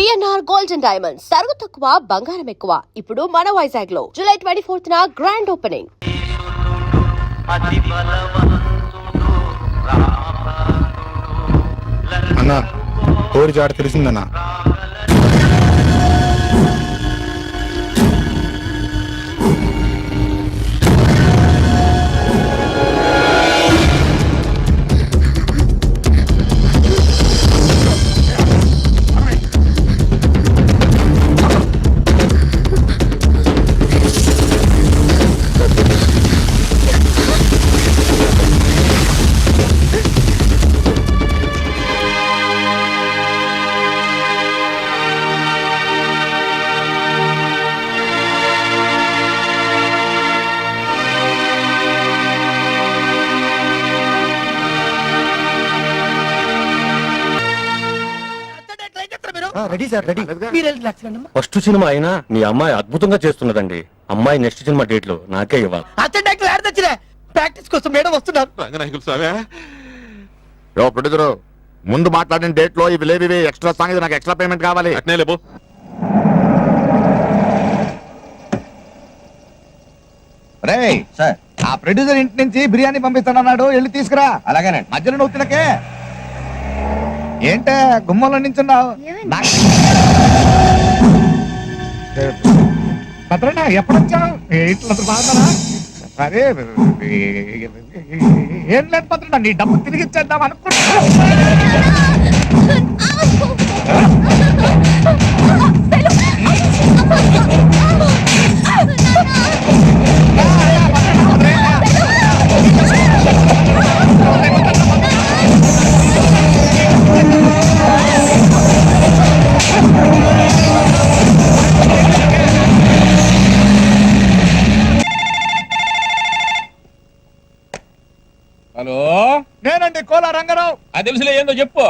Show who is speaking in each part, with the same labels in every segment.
Speaker 1: BNR golden diamonds తరుగు తక్కువ బంగారం ఎక్కువ. ఇప్పుడు మన వైజాగ్ లో జూలై 24th గ్రాండ్ ఓపెనింగ్.
Speaker 2: అన్నా కోరి చాట తెలిసిందన్నా.
Speaker 3: ఫస్ట్ సినిమా అయినా మీ అమ్మాయి అద్భుతంగా చేస్తున్నదండి. అమ్మాయి నెక్స్ట్ సినిమా డేట్ లో నాకే ఇవ్వాలి.
Speaker 4: ప్రాక్టీస్ కోసం మేడం వస్తున్నారు.
Speaker 5: ప్రొడ్యూసరు ముందు మాట్లాడిన డేట్ లో ఇవి లేవి ఎక్స్ట్రా సాంగ్, నాకు ఎక్స్ట్రా పేమెంట్ కావాలి.
Speaker 3: అట్నే లేబో.
Speaker 4: రేయ్ సార్, ఆ ప్రొడ్యూసర్ ఇంటి నుంచి బిర్యానీ పంపిస్తానన్నాడు, వెళ్ళి తీసుకురా. అలాగేనండి. మధ్యలో నువ్వు తినకే. ఏంటే గుమ్మంలో నించున్నావు? భద్రన్నా ఎప్పుడు వచ్చావు? ఇట్లా బాగున్నారా? అరే ఏం లేదు భద్రన్నా, నీ డబ్బు తిరిగి ఇచ్చేద్దాం అనుకుంటా.
Speaker 6: హలో,
Speaker 4: నేనండి కోలా రంగారావు.
Speaker 6: అది తెలుసులే, ఏందో చెప్పు.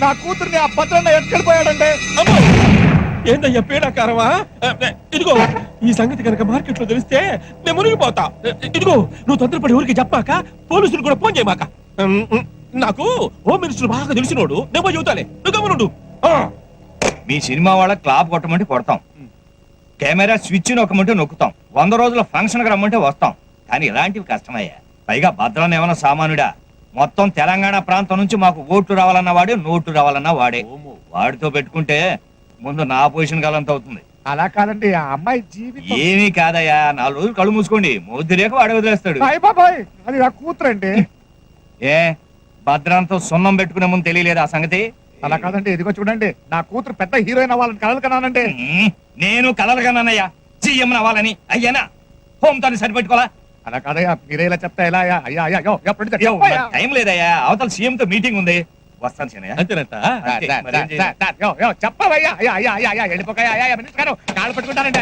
Speaker 4: నా కూతుర్ని ఆ భద్రన్న ఎట్టుకెళ్ళిపోయాడంటే.
Speaker 6: ఏందయ్యా పీడాకారమా? ఇదిగో ఈ సంగతి కనుక మార్కెట్ లో తెలిస్తే నేను మునిగిపోతా. ఇదిగో నువ్వు తొందరపడి ఊరికి చెప్పాక పోలీసులు కూడా ఫోన్ చేయమాక. నాకు హోమ్ మినిస్టర్ బాగా తెలిసినోడు, నేను చెబుతాలే, నువ్వు గమనుండు.
Speaker 4: మీ సినిమా వాళ్ళ క్లాప్ కొట్టమంటే కొడతాం, కెమెరా స్విచ్ నొక్కమంటే నొక్కుతాం, 100 రోజుల ఫంక్షన్ రమ్మంటే వస్తాం. కానీ ఇలాంటివి కష్టమయ్యా. పైగా భద్రన్న ఏమన్నా సామాన్యుడా? మొత్తం తెలంగాణ ప్రాంతం నుంచి మాకు ఓట్లు రావాలన్నా వాడే, నోట్లు రావాలన్నా వాడే. వాడితో పెట్టుకుంటే ముందు నా పొజిషన్ కాలంత అవుతుంది.
Speaker 2: అలా కాదండి, ఆ అమ్మాయి జీవితం
Speaker 4: ఏమీ కాదయ్యా, 4 రోజులు కళ్ళు మూసుకోండి, మొద్దు లేక వాడే వదిలేస్తాడు.
Speaker 2: అది నా కూతురండి.
Speaker 4: ఏ భద్రంతో సున్నం పెట్టుకునే ముందు తెలియలేదు ఆ సంగతి?
Speaker 2: అలా కాదండి, ఇదిగో చూడండి, నా కూతురు పెద్ద హీరోయిన్ అవ్వాలని కలలు కనానంటే.
Speaker 4: నేను కలలు కన్నానయ్యా, సీఎం అవ్వాలని. అయ్యానా హోమ్ తోని సరిపెట్టుకోవాలా?
Speaker 2: అలా కాదయ్యా, మీరే ఇలా చెప్తా ఎలా?
Speaker 4: టైం లేదయ్యా, అవతల సీఎం తో మీటింగ్ ఉంది, వస్తాను సీనయ్య.
Speaker 6: అంతేనట.
Speaker 2: చెప్పవయ్యా. కాళ్ళు పట్టుకుంటానండి.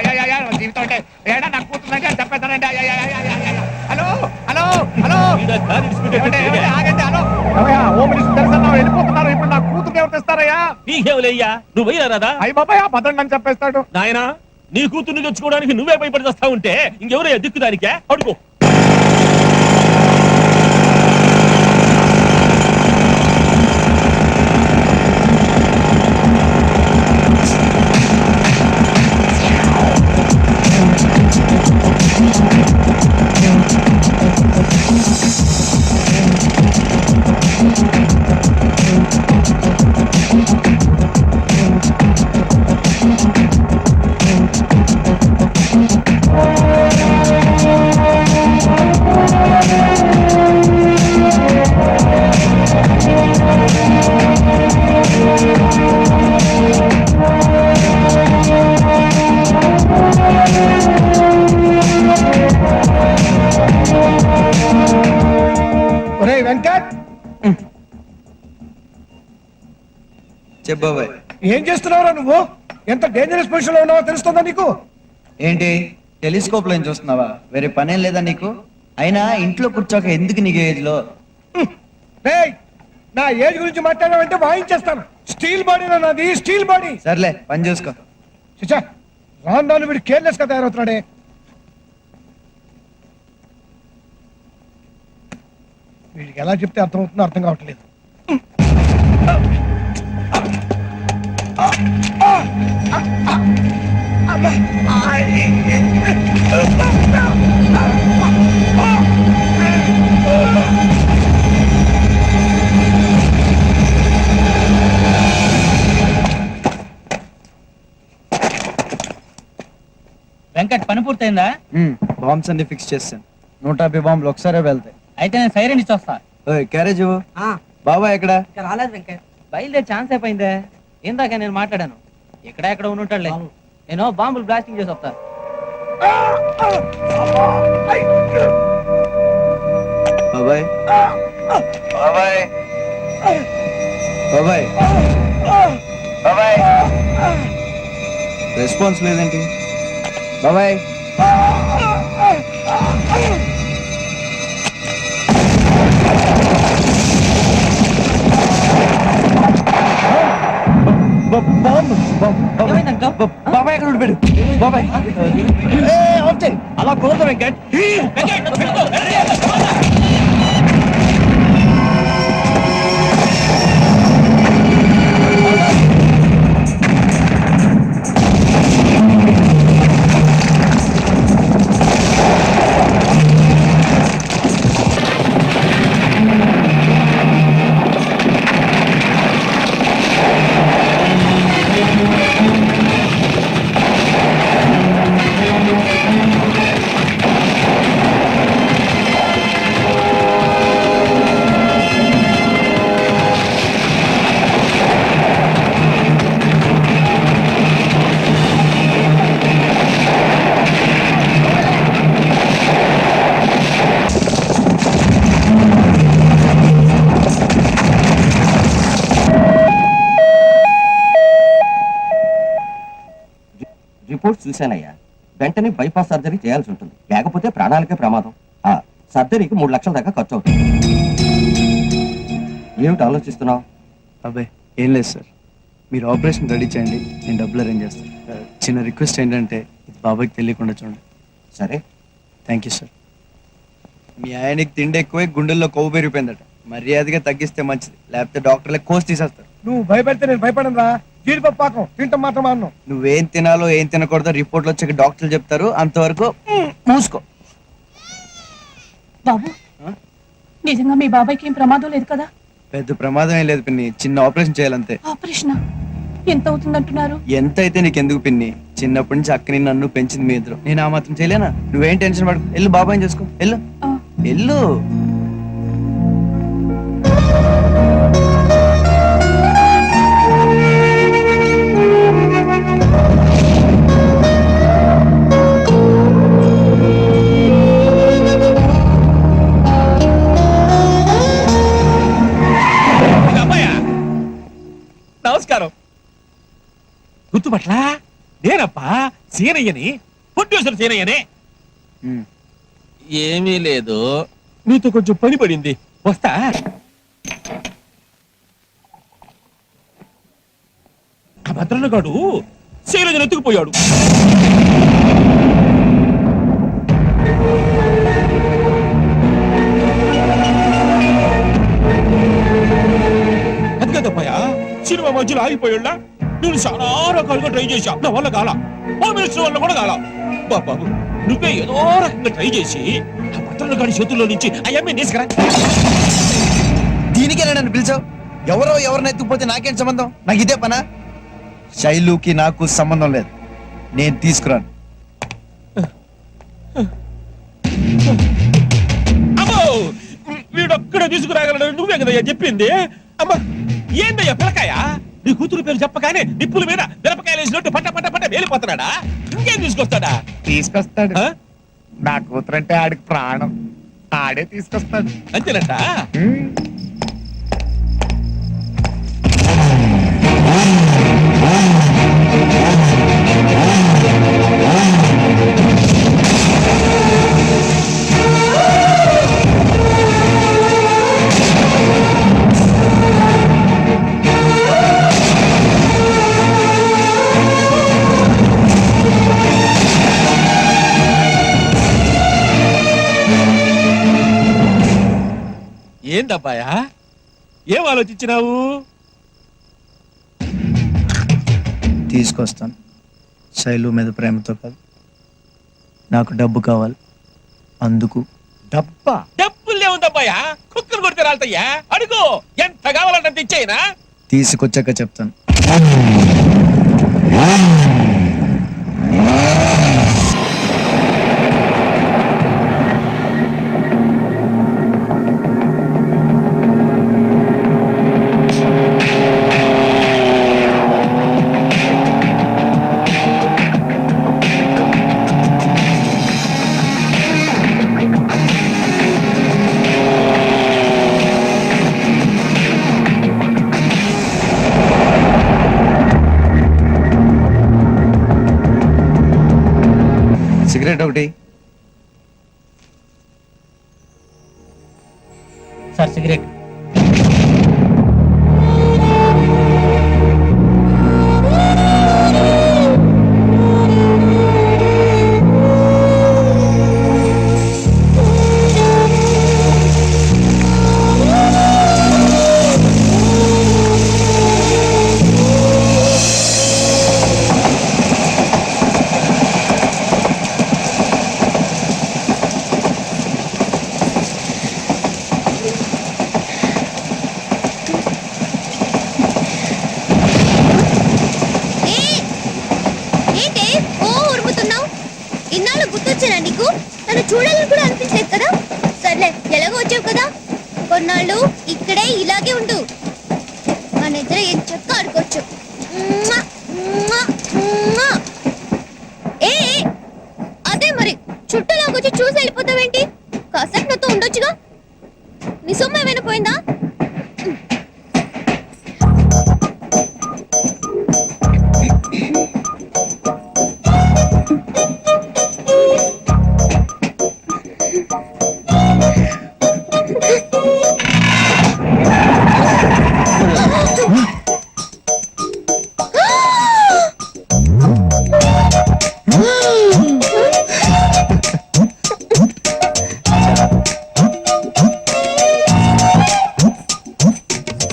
Speaker 2: జీవితం అంటే ఏడా నా కూతురు చెప్పేస్తానండి. హలో హలో హలో, ఆగండి. హలో హోమ్ మినిస్టర్ తెలుసా వెళ్ళిపోతున్నారు. ఇప్పుడు నా కూతురు ఎవరు తెస్తారయ్యా?
Speaker 6: నీకేవులయ్యా, నువ్వు పోయినా రాదా?
Speaker 2: అయ్యి బాబాయ్, భద్రంగా అని చెప్పేస్తాడు.
Speaker 6: నాయనా, నీ కూతుర్ని తెచ్చుకోవడానికి నువ్వే భయపడి వస్తా ఉంటే ఇంకెవరయ్యా దిక్కుదానికే? అడుగు.
Speaker 4: చెప్పబాయ్,
Speaker 2: ఏం చేస్తున్నావురా నువ్వు? ఎంత డేంజరస్ పొజిషన్ లో ఉన్నావో తెలుస్తుందా నీకు?
Speaker 7: ఏంటి టెలిస్కోప్ లో చూస్తున్నావా? వేరే పనేం లేదా నీకు? అయినా ఇంట్లో కూర్చోక ఎందుకు నీకు ఏజ్ లో?
Speaker 2: నా ఏజ్ గురించి మాట్లాడాలంటే వాయించేస్తాను. స్టీల్ బాడీ నాది, స్టీల్ బాడీ.
Speaker 7: సర్లే పని చూసుకో.
Speaker 2: చిచ్చా, రాను రాను వీడు కేర్లెస్ గా తయారవుతున్నాడే. వీడికి ఎలా చెప్తే అర్థం అవుతుందో అర్థం కావట్లేదు.
Speaker 8: వెంకట్ పని పూర్తయిందా?
Speaker 7: బాంబ్స్ అన్ని ఫిక్స్ చేస్తాను. 150 బాంబులు ఒకసారే వెళ్తాయి.
Speaker 8: అయితే నేను సైరన్ ఇచ్చొస్తా.
Speaker 7: ఓయ్ క్యారేజ్ ఇవ్వు. బాబాయ్ ఎక్కడ?
Speaker 8: ఇంకా రాలేదు వెంకట్. బయలుదేరి ఛాన్స్ అయిపోయిందే. ఇందాక నేను మాట్లాడాను. ఎక్కడ ఉండుంటాడులే. నేను బాంబులు బ్లాస్టింగ్ చేసి వస్తా.
Speaker 7: బాబాయ్ బాబాయ్ బాబాయ్ బాబాయ్ రెస్పాన్స్ లేదేంటి? బాబాయ్ బాబాయ్ ఎక్కడ ఉండిపోయాడు? బాబాయ్
Speaker 4: అలా కుదరదు వెంకట్.
Speaker 9: రిపోర్ట్స్ చూశానయ్యా. వెంటనే బైపాస్ సర్జరీ చేయాల్సి ఉంటుంది, లేకపోతే ప్రాణాలకే ప్రమాదం. ఆ సర్జరీకి 3 లక్షల దాకా ఖర్చు అవుతుంది. ఏమిటి ఆలోచిస్తున్నావు?
Speaker 7: అబ్బాయి ఏం లేదు సార్, మీరు ఆపరేషన్ రెడీ చేయండి, నేను డబ్బులు అరేంజ్ చేస్తాను. చిన్న రిక్వెస్ట్ ఏంటంటే ఇది బాబాయ్కి తెలియకుండా చూడండి.
Speaker 9: సరే.
Speaker 7: Thank you sir. మీ ఆయనకి తిండి ఎక్కువై గుండెల్లో కొవ్వు పెరిగిపోయిందట. మర్యాదగా తగ్గిస్తే మంచిది, లేకపోతే డాక్టర్లే కోసి తీసేస్తారు.
Speaker 2: నువ్వు భయపెడితే నేను భయపడను రా. జీడిపప్పు పాకం తింటాం మాత్రం అన్నం.
Speaker 7: నువ్వేం తినాలో ఏం తినకూడదో రిపోర్ట్లు వచ్చాక డాక్టర్లు చెప్తారు, అంతవరకు మూసుకో.
Speaker 10: బాబు నిజంగా మీ బాబాయ్కి ఏం ప్రమాదం లేదు కదా?
Speaker 7: పెద్ద ప్రమాదం ఏం లేదు పిన్ని, చిన్న ఆపరేషన్ చేయాలంతే.
Speaker 10: ఆపరేషన్ ఎంత అవుతుందంటున్నారు?
Speaker 7: ఎంత అయితే నీకెందుకు పిన్ని, చిన్నప్పటి నుంచి అక్కని నన్ను పెంచింది మీ ఇద్దరు, నేను ఆ మాత్రం చేయలేనా? నువ్వేం టెన్షన్ పడకు, వెళ్ళు బాబాయ్ చేసుకో, వెళ్ళు వెళ్ళు.
Speaker 6: నమస్కారం. గుర్తుపట్ల నేనప్పా సీనయ్యని, ప్రొడ్యూసర్ సీనయ్యని. ఏమీ లేదు, నీతో కొంచెం పని పడింది, వస్తా. ఆ భద్రన్నగాడు శైలజను ఎత్తుకుపోయాడు. అది కదప్పయా, సినిమా మధ్యలో ఆగిపోయాడా? నేను చాలా రకాలుగా ట్రై చేశా, నా వల్ల కాల. హోమ్ మినిస్టర్ వల్ల కూడా కాల. బాబు నువ్వే ఏదో రకంగా ట్రై చేసి ఆ భద్రన్న గారి చేతుల్లో నుంచి అయ్యమ్మే తీసుకురా.
Speaker 7: దీనికే నన్ను పిలిచావు? ఎవరో ఎవరిని ఎత్తుకుపోతే నాకేం సంబంధం? నాకు ఇదే పనా? శైలుకి నాకు సంబంధం లేదు, నేను తీసుకురాను.
Speaker 6: అమ్మో వీడొక్కడ తీసుకురాగలడు, నువ్వే కదయ్యా చెప్పింది. అమ్మా ఏందయ్యా పిల్లకాయ, నీ కూతురు పేరు చెప్పగానే నిప్పుల మీద మిరపకాయలు వేసినట్టు పట్ట పట్ట పట్ట వేలిపోతున్నాడా? ఇంకేం తీసుకొస్తాడా?
Speaker 2: తీసుకొస్తాడు. నా కూతురంటే ఆడికి ప్రాణం, ఆడే తీసుకొస్తాడు.
Speaker 6: అంతేనట. ఏందబ్బాయా, ఏం ఆలోచించినావు?
Speaker 7: తీసుకొస్తాను. శైలు మీద ప్రేమతో కాదు, నాకు డబ్బు కావాలి. అందుకు
Speaker 2: డబ్బా?
Speaker 6: డబ్బులు ఏముందబ్బాయా, కుక్కలు కొడితే రాలుతాయ్యా. అడుగు, ఎంత కావాలంటే ఇచ్చేయినా.
Speaker 7: తీసుకొచ్చాక చెప్తాను. సిగరెట్ ఒకటి.
Speaker 8: Sir cigarette.
Speaker 1: నీకు నన్ను చూడాలని కూడా అనిపించలేదు కదా. సర్లే, ఎలాగో వచ్చావు కదా, కొన్నాళ్ళు ఇక్కడే ఇలాగే ఉండు. మన ఇద్దరు ఏం చెక్క ఆడుకోవచ్చు. ఏ అదే మరి, చుట్టూలాగొచ్చి చూసి వెళ్ళిపోతావేంటి? కాసేపు నాతో ఉండొచ్చుగా. నీ సొమ్ము ఏమైనా పోయిందా?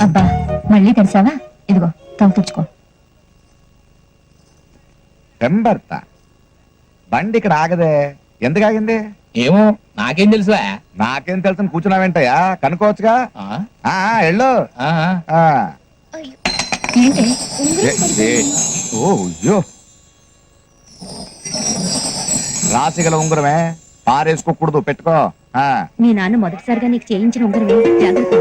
Speaker 10: అబ్బా, మళ్ళీ తెలిసావా? ఇదిగో తాగు తెచ్చుకో.
Speaker 2: పెంబర్త బండి ఇక్కడ ఆగదే, ఎందుకు ఆగింది?
Speaker 8: ఏమో, నాకేం తెలుసువా?
Speaker 2: నాకేం తెలుసు, కూర్చున్నావేంటయ్యా, కనుకోవచ్చుగా. వెళ్ళు.
Speaker 10: ఏంటి?
Speaker 2: ఓయ్యో, రాసిగల ఉంగరమే, పారేసుకోకూడదు, పెట్టుకో.
Speaker 10: మీ నాన్న మొదటిసారిగా నీకు చేయించిన ఉంగరమే, జాగ్రత్త.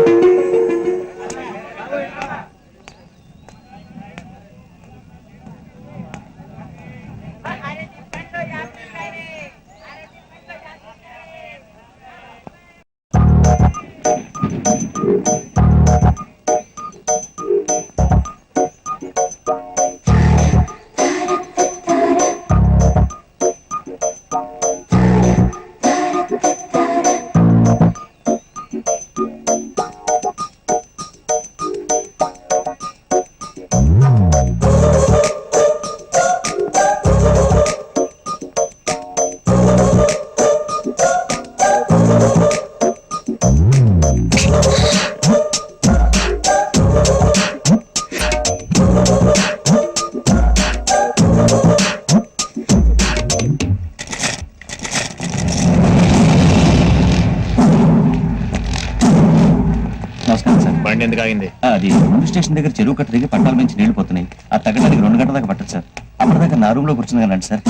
Speaker 9: నమస్కారం సార్.
Speaker 3: బండి ఎందుకు ఆగింది?
Speaker 9: అది ముందు స్టేషన్ దగ్గర చెరువు కట్ట దిగి పట్టాల నుంచి నీళ్లు పోతున్నాయి. అది తగ్గడానికి 2 గంటల దాకా పట్టదు సార్. అప్పటిదాకా నా రూమ్ లో కూర్చుంది కదండి సార్.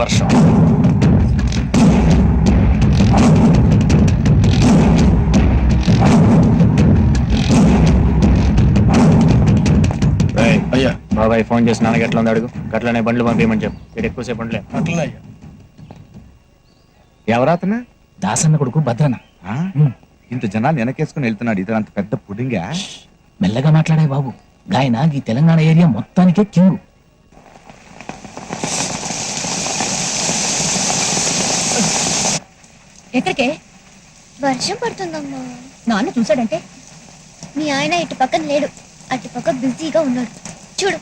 Speaker 3: వర్షం
Speaker 9: అయ్యా,
Speaker 3: బాబాయ్ ఫోన్ చేసి నాన్నకి ఎట్లా ఉంది అడుగు. గట్లనే బండ్లు పంపించమని చెప్పు. ఇక్కడ ఎక్కువసేపు ఉండలే.
Speaker 2: ఎవరాతను?
Speaker 8: దాసన్న కొడుకు భద్రన్న.
Speaker 2: ఇంత జనాన్ని వెనకేసుకుని వెళ్తున్నాడు, ఇది అంత పెద్ద పుడింగా?
Speaker 8: మెల్లగా మాట్లాడే బాబు, గాయన ఈ తెలంగాణ ఏరియా మొత్తానికే కింగు.
Speaker 10: ఎక్కడికే?
Speaker 1: వర్షం పడుతుందమ్మా.
Speaker 10: నాన్న చూసాడంటే?
Speaker 1: మీ ఆయన ఇటు పక్కన లేడు, అటు పక్క బిజీగా ఉన్నాడు. చూడు.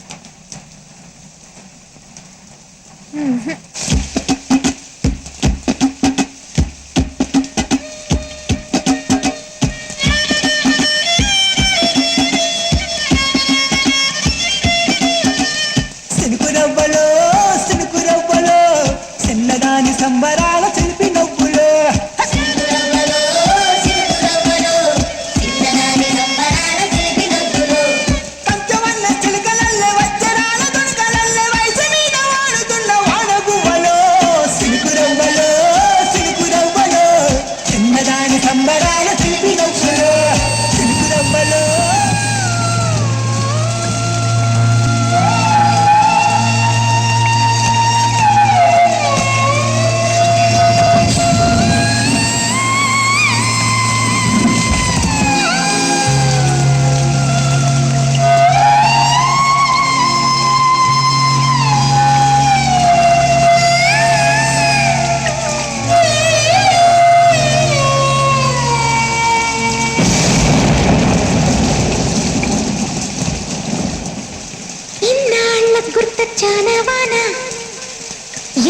Speaker 1: గుర్తొచ్చానా వాన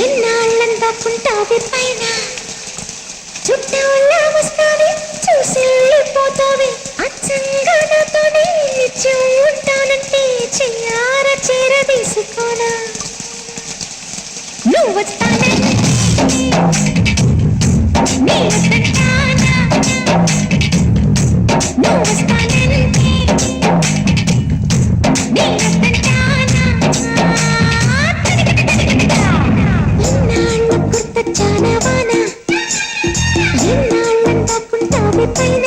Speaker 1: ఎన్నాళ్ళందాకుంటావి పైన చుట్టూలా వస్తావి చూసి వెళ్ళిపోతావి అచ్చంగా నాతోనే నిత్యం ఉంటానంటే చెయ్యార చేరదీసుకోనా నువ్వు వస్తానంటే నీ వద్దంటానా నువ్వు వస్తానంటే నీ వద్దంటానా ఇన్నాళ్ళ గుర్తొచ్చానా వాన ఎన్నాళ్ళందాకుంటావి పైన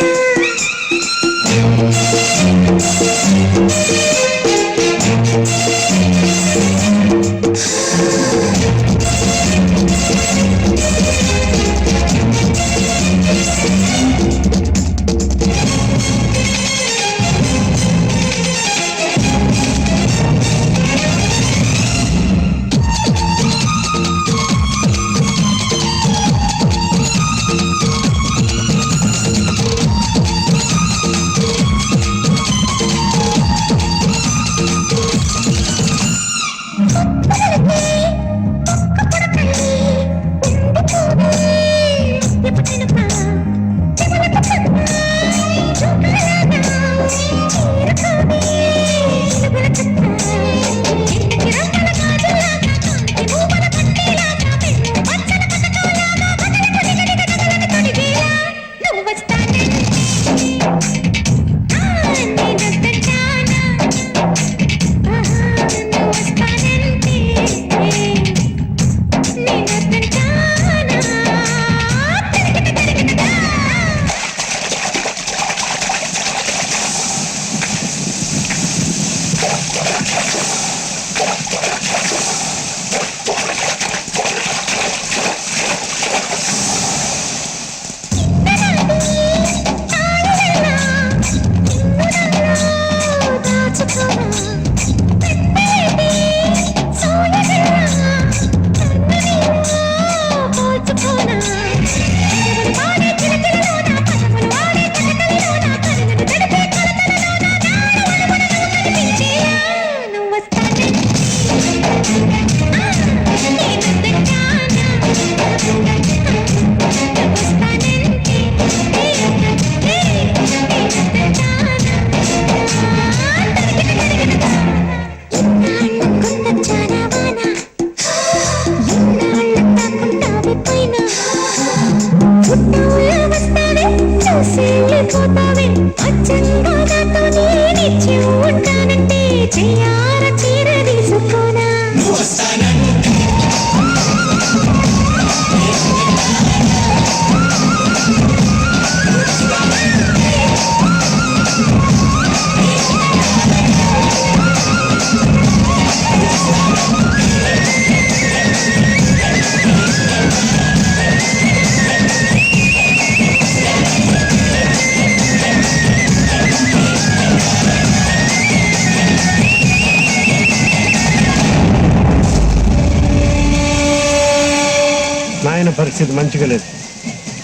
Speaker 6: పరిస్థితి మంచిగా లేదు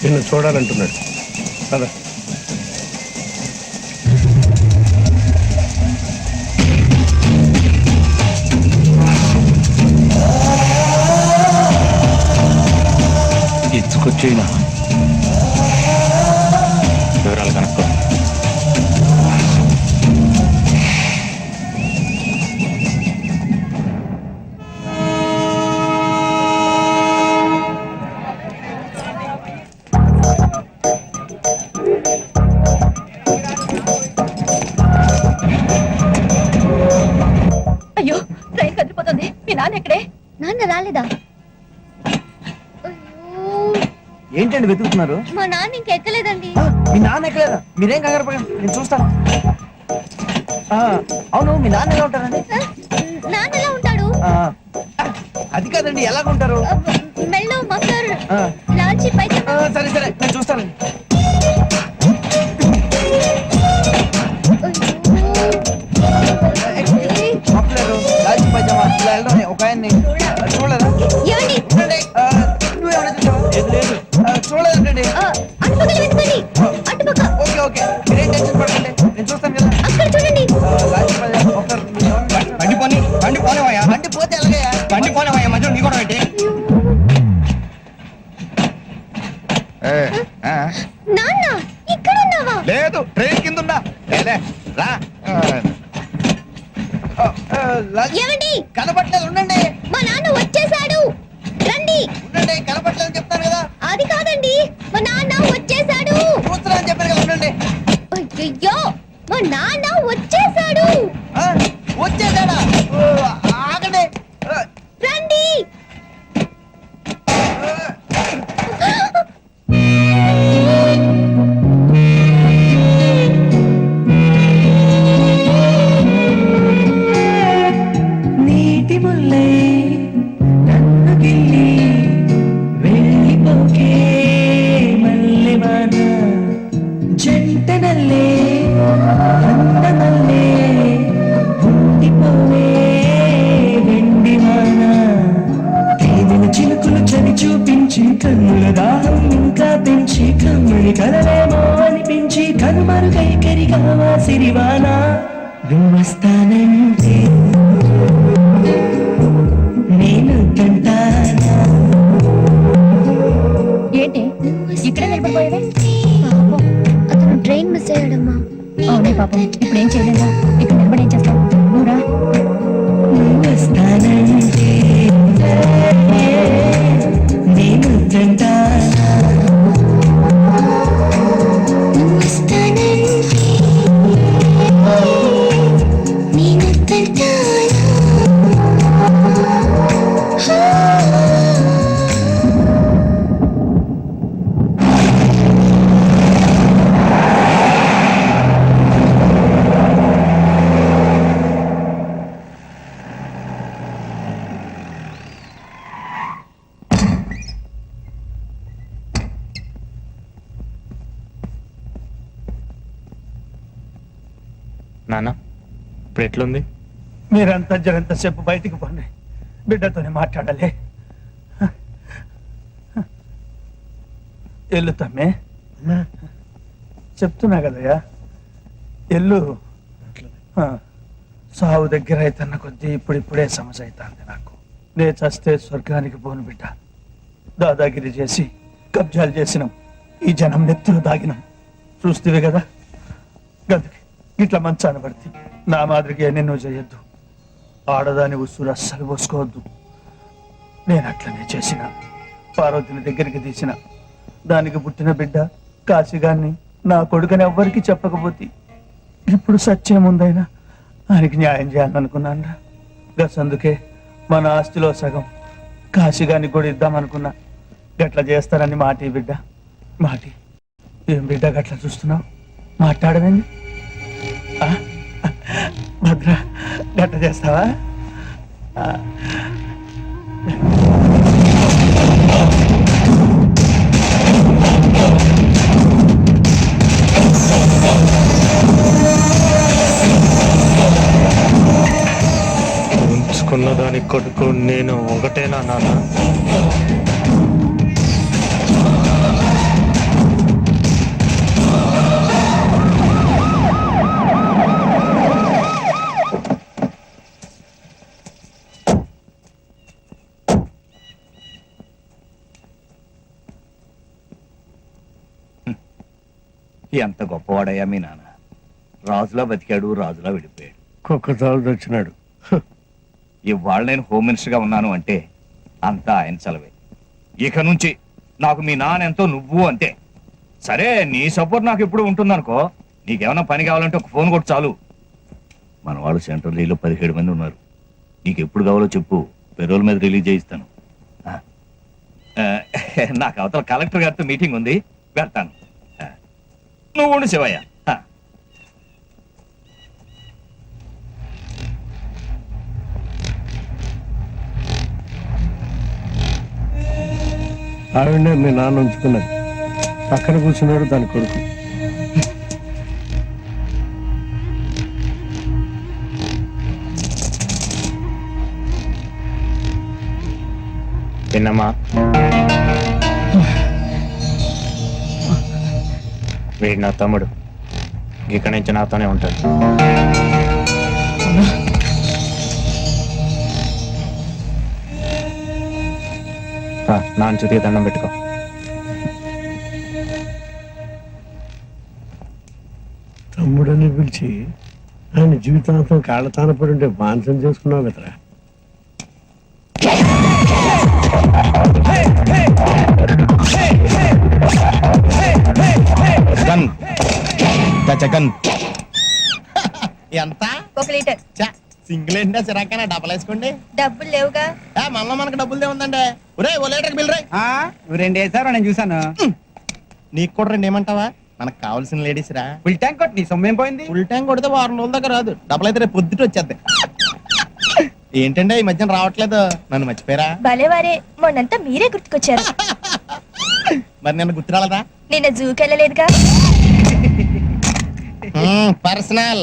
Speaker 6: నిన్ను చూడాలంటున్నాడు కదా
Speaker 3: ఎత్తుకొచ్చేనా వివరాలు కనుక్కో
Speaker 10: అయ్యో ట్రైన్ కదిలిపోతుంది మీ నాన్న ఎక్కడే
Speaker 1: నాన్న రాలేదా
Speaker 7: ఏంటండి వెతుకుతున్నారు?
Speaker 1: మా నాన్న ఇంకెక్కలేదండి.
Speaker 7: మీ నాన్న ఎక్కలేదా? మీరేం కంగారు పడండి, నేను చూస్తాను. అవును, మీ నాన్న ఎలా ఉంటారండి?
Speaker 1: నాన్న ఎలా ఉంటాడు?
Speaker 7: అది కాదండి, ఎలాగుంటారు?
Speaker 1: మెల్లో మఫ్లర్, లాల్చి పైజమా.
Speaker 7: సరే సరే, నేను చూస్తానండి. మఫ్లర్, లాల్చి పైజమా ఇలా వెళ్ళడం ఒక ఆయన్ని చూడలేదా? నువ్వేమైనా చూసావా? లేదు చూడలేదండి.
Speaker 1: అటుపక్కల వెతుకండి. అటుపక్క.
Speaker 7: ఓకే ఓకే, మీరేం టెన్షన్ పడకండి, నేను చూస్తాను కదా.
Speaker 1: అక్కడ చూడండి.
Speaker 7: లాల్చి పైజమా, మఫ్లర్.
Speaker 4: బండి పోనీ బండి పోనీ
Speaker 1: ఏమండి
Speaker 7: కనపట్లేదు, ఉండండి
Speaker 1: మా నాన్న వచ్చేసాడు రండి.
Speaker 7: ఉండండి, కనపట్లేదు చెప్తాను కదా.
Speaker 1: అది కాదండి మా నాన్న వచ్చేసాడు.
Speaker 7: చూస్తున్నా అని చెప్పాను కదా, ఉండండి.
Speaker 1: అయ్యయ్యో మా నాన్న వచ్చేసాడు.
Speaker 7: ఆ, వచ్చేసాడా? ఓ, ఆగండి.
Speaker 1: రండి.
Speaker 8: నీటి ముల్లై నన్ను గిల్లి వెళ్ళిపోకే మల్లెవాన జంటనల్లే అందమల్లే ఉండిపోవే వెండివాన తేనెల చిలుకులు చవి చూపించి కన్నుల దాహం ఇంకా పెంచి కమ్మని కలవేమో అనిపించి కనుమరుగై కరిగావా సిరివాన నువ్వస్తానంటే నేను కంటానా.
Speaker 10: ఏంటి ఇక్కడే నిలబడిపోయావే?
Speaker 1: పాపం అతను ట్రైన్ మిస్ అయ్యాడమ్మా.
Speaker 10: అవునే పాపం, ఇప్పుడు ఏం చేయలేదా? ఇక్కడ నిలబడి ఏం చేస్తావు? నువ్వురా.
Speaker 8: నువ్వస్తానంటే నేను కంటానా.
Speaker 2: నాన్న ఇప్పుడు ఎట్లుంది?
Speaker 6: మీరంతా జరంతసేపు బయటికి పోండి, బిడ్డతోనే మాట్లాడాలి. ఎల్లు తమ్మే, చెప్తున్నా కదయ్యా, ఎల్లు. సావు దగ్గర అవుతున్న కొద్దీ ఇప్పుడిప్పుడే సమస్య అవుతుంది నాకు. నే చస్తే స్వర్గానికి పోను బిడ్డ. దాదాగిరి చేసి కబ్జాలు చేసినాం, ఈ జనం నెత్తులు దాగినాం. చూస్తేవి కదా గదికి ఇట్లా మంచాన పడితే నా మాదిరిగా ఎన్నెన్నో చేయొద్దు. ఆడదాని ఉసురు అస్సలు పోసుకోవద్దు. నేను అట్లనే చేసిన. పార్వతిని దగ్గరికి తీసిన. దానికి పుట్టిన బిడ్డ కాశీగాన్ని నా కొడుకని ఎవ్వరికి చెప్పకపోతే ఇప్పుడు సత్యముందైనా ఆయనకి న్యాయం చేయాలనుకున్నాను. గసందుకే మన ఆస్తిలో సగం కాశీగానికి కూడా ఇద్దామనుకున్నా. గట్ల చేస్తారని మాటి బిడ్డ, మాటి. ఏం బిడ్డ గట్ల చూస్తున్నావు? మాట్లాడమేంది? భద్ర, గట్ట చేస్తావా?
Speaker 2: ఉంచుకున్న దాని కొడుకు నేను ఒకటేనా నాన్న?
Speaker 4: ఎంత గొప్పవాడయ్యా మీ నాన్న. రాజులా బతికాడు, రాజులా విడిపోయాడు.
Speaker 6: కుక్క చాలు తెచ్చినాడు.
Speaker 4: ఇవాళ నేను హోమ్ మినిస్టర్గా ఉన్నాను అంటే అంతా ఆయన చలవే. ఇక నుంచి నాకు మీ నాన్న ఎంతో, నువ్వు అంతే. సరే, నీ సపోర్ట్ నాకు ఎప్పుడు ఉంటుందనుకో. నీకేమైనా పని కావాలంటే ఒక ఫోన్ కొట్టు చాలు. మన వాళ్ళు సెంట్రల్ జైల్లో 17 మంది ఉన్నారు. నీకు ఎప్పుడు కావాలో చెప్పు, పెరోల్ మీద రిలీజ్ చేయిస్తాను. నాకు అవతల కలెక్టర్ గారితో మీటింగ్ ఉంది, వెళ్తాను. నువ్వు ఉండు శివయ్య.
Speaker 6: ఆవిడ మీ నాన్న ఉంచుకున్నది. పక్కన కూర్చున్నాడు దాని కొడుకు.
Speaker 2: విన్నమ్మా, వీడు నా తమ్ముడు. ఇక్కడి నుంచి నాతోనే ఉంటాడు. నాన్న చుతికి దండం పెట్టుకో.
Speaker 6: తమ్ముడని పిలిచి
Speaker 11: ఆయన జీవితాంతం కాళ్ళ తానపడి ఉంటే బాన్సం చేసుకున్నావు కదరా.
Speaker 7: ఎంత
Speaker 1: 1 లీటర్.
Speaker 7: సింగిల్ ఏంటా సిరాకైనా డబ్బులు వేసుకోండి.
Speaker 1: డబ్బులు లేవుగా.
Speaker 7: మళ్ళీ మనకు డబ్బులు ఉందండి. ఒరే ఓ లీటర్కి బిల్ రే.
Speaker 8: నువ్వు 2 వేసారు నేను చూసాను.
Speaker 7: నీకు కూడా 2 ఏమంటావా? మనకు కావాల్సిన లేడీస్ రా.
Speaker 8: ఫుల్ ట్యాంక్ కొట్టి నీ సొమ్మేం పోయింది?
Speaker 7: ఫుల్ ట్యాంక్ కొడితే 2 రోజుల దాకా రాదు. డబ్బులు అయితే రేపు పొద్దుట వచ్చేద్ది. ఏంటంటే ఈ మధ్యన రావట్లేదు, నన్ను మర్చిపోయారా?
Speaker 1: భలేవారే, మొన్నంతా మీరే గుర్తుకొచ్చారు.
Speaker 7: మరి నిన్న గుర్తు రాలేదా?
Speaker 1: నిన్న జూకెళ్ళలేదుగా.
Speaker 7: పర్సనల్